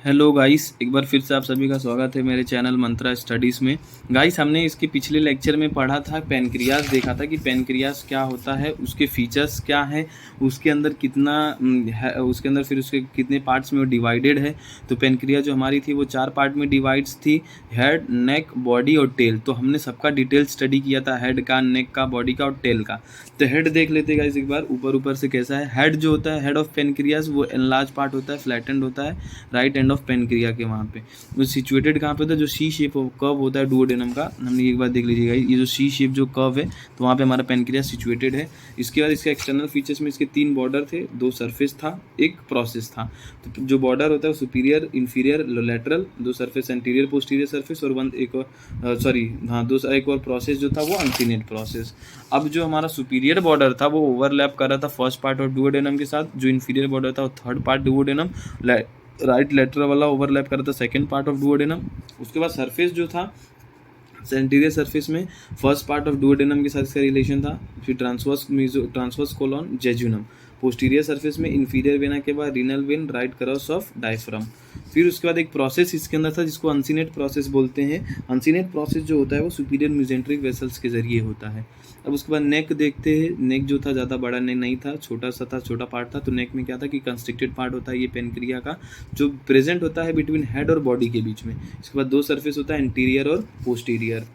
Hello guys, एक बार फिर से आप सभी का स्वागत है मेरे चैनल मंत्रा स्टडीज़ में। गाइस, हमने इसके पिछले लेक्चर में पढ़ा था, पैनक्रियास देखा था कि पैनक्रियास क्या होता है, उसके फीचर्स क्या है, उसके अंदर कितना है, उसके अंदर फिर उसके कितने पार्ट्स में वो डिवाइडेड है। तो पैनक्रियास जो हमारी थी वो 4 पार्ट में डिवाइड्स थी, हेड, नेक, बॉडी और टेल। तो हमने सबका डिटेल स्टडी किया था, हेड का, नेक का, बॉडी का और टेल का। तो हेड देख लेते गाइस एक बार ऊपर से कैसा है। हेड जो होता है, हेड ऑफ पैनक्रियास, वो एनलार्ज पार्ट होता है, फ्लैटेंड होता है राइट एंड ऑफ पेनक्रिया के वहाँ पे। वो सिचुएटेड कहाँ पे होता है, जो सी शेप कर्व होता है डुओडेनम का। हमने एक बार देख लीजिएगा, ये जो सी शेप जो कर्व है, तो वहाँ पे हमारा पेनक्रिया सिचुएटेड है। इसके बाद इसके एक्सटर्नल फीचर्स में इसके 3 बॉर्डर थे, 2 सरफेस था, 1 प्रोसेस था। तो जो बॉर्डर होता है superior, inferior, lateral, 2 surface anterior posterior surface और एक और प्रोसेस जो था वो अनसिनेट प्रोसेस। अब जो हमारा सुपीरियर बॉर्डर था वो ओवरलैप कर रहा था फर्स्ट पार्ट ऑफ डुओडेनम के साथ। जो इंफीरियर बॉर्डर था वो third part duodenum, right lateral वाला ओवरलैप कर रहा था सेकेंड पार्ट ऑफ डुओडेनम। उसके बाद सरफेस जो था, एंटीरियर सरफेस में फर्स्ट पार्ट ऑफ डुओडेनम के साथ इसका रिलेशन था। फिर transverse colon jejunum. Posterior surface में इंफीरियर वेना के बाद renal vein, right cross of diaphragm. फिर उसके बाद एक प्रोसेस इसके अंदर था जिसको अनसिनेट प्रोसेस बोलते हैं। अनसिनेट प्रोसेस जो होता है वो सुपीरियर मेसेंट्रिक वेसल्स के जरिए होता है। अब उसके बाद नेक देखते हैं। नेक जो था ज़्यादा बड़ा नहीं था, छोटा सा था, छोटा पार्ट था। तो नेक में क्या था कि कंस्ट्रिक्टेड पार्ट होता है ये पेनक्रिया का, जो प्रेजेंट होता है बिटवीन हेड और बॉडी के बीच में। इसके बाद 2 सरफेस होता है, एंटीरियर और पोस्टीरियर।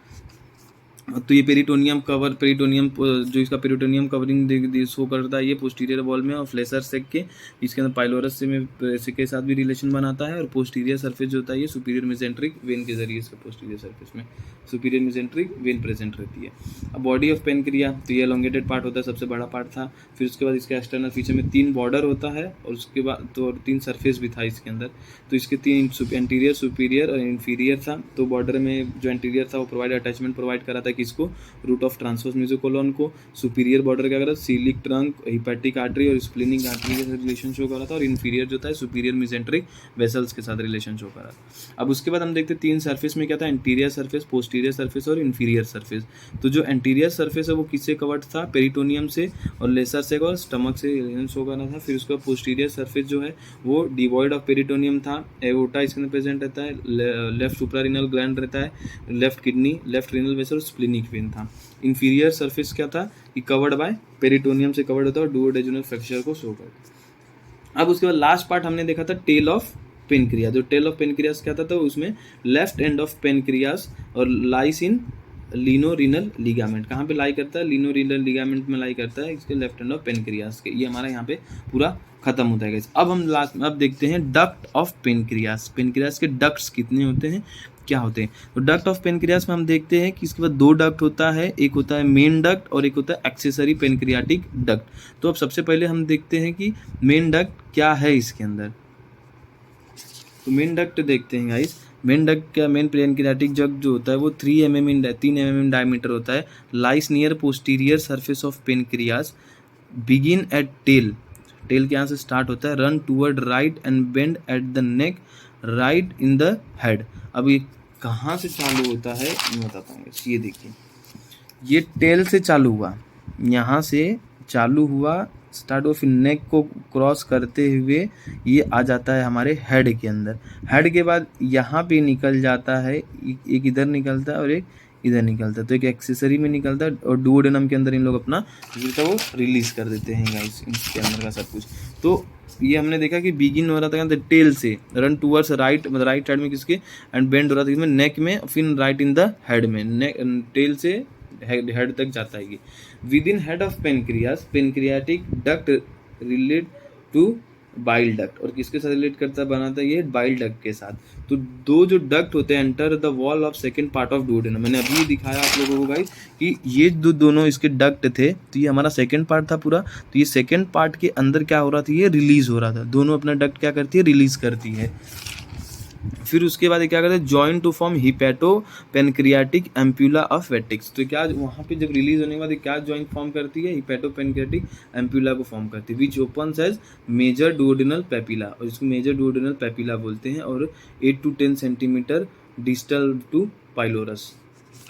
तो ये पेरिटोनियम जो इसका पेरिटोनियम कवरिंग शो करता है ये पोस्टीरियर वॉल में, और फ्लेशर सेक के इसके अंदर पाइलोरस से के साथ भी रिलेशन बनाता है। और पोस्टीरियर सरफेस जो होता है ये सुपीरियर मेसेंट्रिक वेन के जरिए इसका पोस्टीरियर सरफेस में सुपीरियर मेसेंट्रिक वेन प्रेजेंट रहती है। अब बॉडी ऑफ पेनक्रिया, तो ये एलोंगेटेड पार्ट होता है, सबसे बड़ा पार्ट था। फिर उसके बाद इसके एक्सटर्नल फीचर में 3 बॉर्डर होता है, और उसके बाद तो 3 सरफेस भी था इसके अंदर। तो इसके 3 एंटीरियर, सुपीरियर और इंफीरियर था। तो बॉर्डर में जो एंटीरियर था वो अटैचमेंट प्रोवाइड करा था किसको, रूट ऑफ ट्रांसवर्स मेसोकोलॉन को। सुपीरियर बॉर्डर क्या कर रहा था, सीलिक ट्रंक, हिपैटिक आर्टरी और स्प्लीनिक आर्टरी के साथ रिलेशन शो कर रहा था। और इंफीरियर जो था सुपीरियर मेसेंट्रिक वेसल्स के साथ रिलेशन शो कर रहा था। अब उसके बाद हम देखते हैं 3 सरफेस में क्या था, एंटीरियर सरफेस, पोस्टीरियर सरफेस और इंफीरियर सरफेस। तो जो एंटीरियर सरफेस है वो किससे कवर्ड था, पेरिटोनियम से और लेसर से और स्टमक से रिलेशन शो कर रहा था। फिर उसके बाद पोस्टीरियर सरफेस जो है वो डिवॉइड ऑफ पेरिटोनियम था। एओर्टा इसके अंदर प्रेजेंट रहता है, लेफ्ट सुप्रारिनल ग्लैंड रहता है, left kidney, left renal vessel और स्प्लीनिक वेन था। इंफीरियर सरफेस क्या था कि कवर्ड बाय पेरिटोनियम से कवर्ड होता है और डुओडेजुनल फ्रैक्चर को शो करता। अब उसके बाद लास्ट पार्ट हमने देखा था टेल ऑफ पेनक्रियास। जो टेल ऑफ पेनक्रियास क्या था, तो उसमें लेफ्ट एंड ऑफ पेनक्रियास और लाइस इन लीनोरिनल लिगामेंट। कहाँ पे लाई करता है, लीनोरिनल लिगामेंट में लाई करता है इसके लेफ्ट एंड ऑफ पेनक्रियास के। ये हमारा यहाँ पे पूरा खत्म होता है। अब हम लास्ट में अब देखते हैं डक्ट ऑफ पेनक्रियास। पेनक्रियास के डक्ट्स कितने होते हैं, क्या होते हैं। तो डक्ट ऑफ पेनक्रियास में हम देखते हैं कि इसके बाद 2 डक्ट होता है, एक होता है मेन डक्ट और एक होता है एक्सेसरी पेनक्रियाटिक डक्ट। तो अब सबसे पहले हम देखते हैं कि मेन डक्ट क्या है इसके अंदर। तो मेन डक्ट देखते हैं गाइस। मेन डक्ट क्या, मेन पेनक्रियाटिक डक्ट जो होता है वो 3 mm इन डायमीटर होता है, lies near posterior surface of pancreas, begin at tail. Tail के यहाँ से स्टार्ट होता है, run toward right and bend at the neck, right in the head. अब ये कहाँ से चालू होता है मैं बताता हूँ। ये देखिए, ये टेल से चालू हुआ, यहाँ से चालू हुआ, स्टार्ट हुआ, फिर नेक को क्रॉस करते हुए ये आ जाता है हमारे हेड के अंदर। हेड के बाद यहाँ पे निकल जाता है, एक इधर निकलता है और एक इधर निकलता है। तो एक एक्सेसरी में निकलता है और डुओडेनम के अंदर इन लोग अपना जो था वो रिलीज कर देते हैं गाइस, इसके अंदर का सब कुछ। तो ये हमने देखा कि बिगिन हो रहा था टेल से, रन टूवर्ड्स राइट, मतलब राइट साइड में किसके, एंड बेंड हो रहा था किसमें, नेक में, फिर राइट इन द हेड में। नेक टेल से हेड तक जाता है ये। Within head of pancreas, pancreatic duct relate to bile duct. और किसके साथ रिलेट करता है, बनाता है ये बाइल डक्ट के साथ। तो 2 जो डक्ट होते हैं enter the wall of second part of duodenum. मैंने अभी दिखाया आप लोगों को गाइस कि ये दोनों इसके डक्ट थे, तो ये हमारा सेकंड पार्ट था पूरा। तो ये सेकंड पार्ट के अंदर क्या हो रहा था, ये रिलीज हो रहा था। दोनों अपना डक्ट क्या करती है, रिलीज करती है। फिर उसके बाद क्या करते हैं, join to form hepatopancreatic ampulla of Vater's. तो क्या वहाँ पे जब रिलीज होने के बाद क्या जॉइंट फॉर्म करती है, हिपैटो पेनक्रियाटिक एम्प्यूला को फॉर्म करती है, which opens as major duodenal papilla, और इसको मेजर डुओडेनल पेपिला बोलते हैं। और 8 to 10 centimetre distal to pylorus.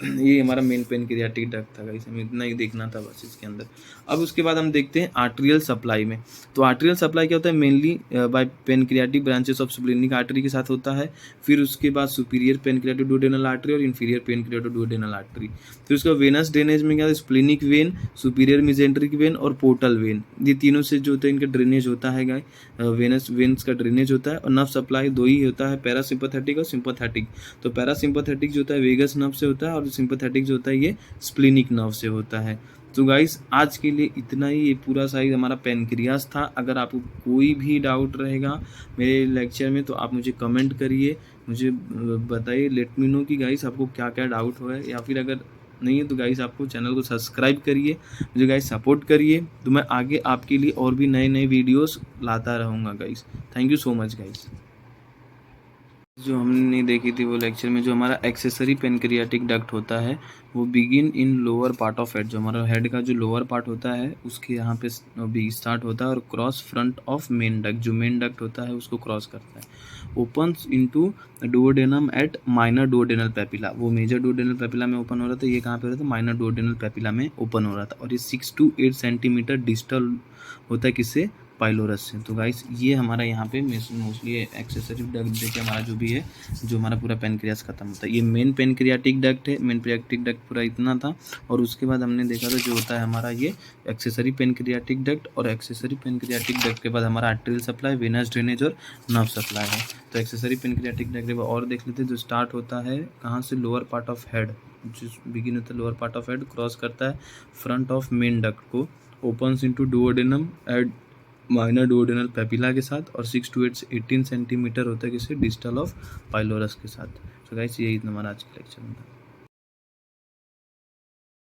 ये हमारा मेन पेनक्रियाटिक डक्ट था गाइस, हमें इतना ही देखना था बस इसके अंदर। अब उसके बाद हम देखते हैं आर्टरियल सप्लाई में। तो आर्टरियल सप्लाई क्या होता है, mainly by pancreatic branches of splenic artery के साथ होता है। फिर उसके बाद सुपीरियर पेनक्रियाटोडुओडेनल आर्टरी और इंफीरियर पेनक्रियाटोडुओडेनल आर्टरी। फिर उसका वेनस ड्रेनेज में क्या है, splenic when, superior mesenteric when और पोर्टल वेन, ये तीनों से जो होता है इनका ड्रेनेज होता है गाय, वेनस वेन्स का ड्रेनेज होता है। और नर्व सप्लाई दो ही होता है, पैरासिम्पैथेटिक और सिंपैथेटिक। तो पैरासिम्पैथेटिक जो होता है वेगस नर्व से होता है और सिंपैथेटिक जो होता है ये स्प्लेनिक नर्व से होता है। तो गाइस आज के लिए इतना ही, ये पूरा साइज हमारा पेनक्रियास था। अगर आपको कोई भी डाउट रहेगा मेरे लेक्चर में तो आप मुझे कमेंट करिए, मुझे बताइए, लेट मी नो कि गाइस आपको क्या क्या डाउट हुआ है, या फिर अगर नहीं है तो गाइस आपको चैनल को सब्सक्राइब करिए, मुझे गाइस सपोर्ट करिए, तो मैं आगे आपके लिए और भी नए नए वीडियोस लाता रहूँगा guys. Thank you so much guys. जो हमने देखी थी वो लेक्चर में, जो हमारा एक्सेसरी पेनक्रियाटिक डक्ट होता है वो begin in lower part of head, जो हमारा हेड का जो लोअर पार्ट होता है उसके यहाँ पे भी स्टार्ट होता है और cross front of main duct, जो मेन डक्ट होता है उसको क्रॉस करता है। Opens into duodenum at minor duodenal papilla, वो मेजर डुओडेनल पेपिला में ओपन हो रहा था, ये कहाँ पे हो रहा था, माइनर डुओडेनल पेपिला में ओपन हो रहा था। और ये 6 to 8 सेंटीमीटर डिस्टल होता है किससे, पाइलोरस से। तो गाइस ये हमारा यहाँ पे मोस्टली एक्सेसरी डक्ट देखिए हमारा जो भी है, जो हमारा पूरा पेनक्रियास खत्म होता है। ये मेन पेनक्रियाटिक डक्ट है, मेन पेनक्रियाटिक डक्ट पूरा इतना था। और उसके बाद हमने देखा था जो होता है हमारा ये एक्सेसरी पेनक्रियाटिक डक्ट, और एक्सेसरी पेनक्रियाटिक डक्ट के बाद हमारा आर्टरियल सप्लाई, वेनस ड्रेनेज और नर्व सप्लाई है। तो एक्सेसरी पेनक्रियाटिक डक्ट और देख लेते हैं, जो स्टार्ट होता है कहाँ से, लोअर पार्ट ऑफ हेड, जो बिगिन होता है lower part of head, cross करता है फ्रंट ऑफ मेन डक्ट को, opens into duodenum at minor duodenal papilla के साथ, और 6 to 18 सेंटीमीटर होता है किसी डिस्टल ऑफ पाइलोरस के साथ। तो गाइस यही हमारा आज का लेक्चर था।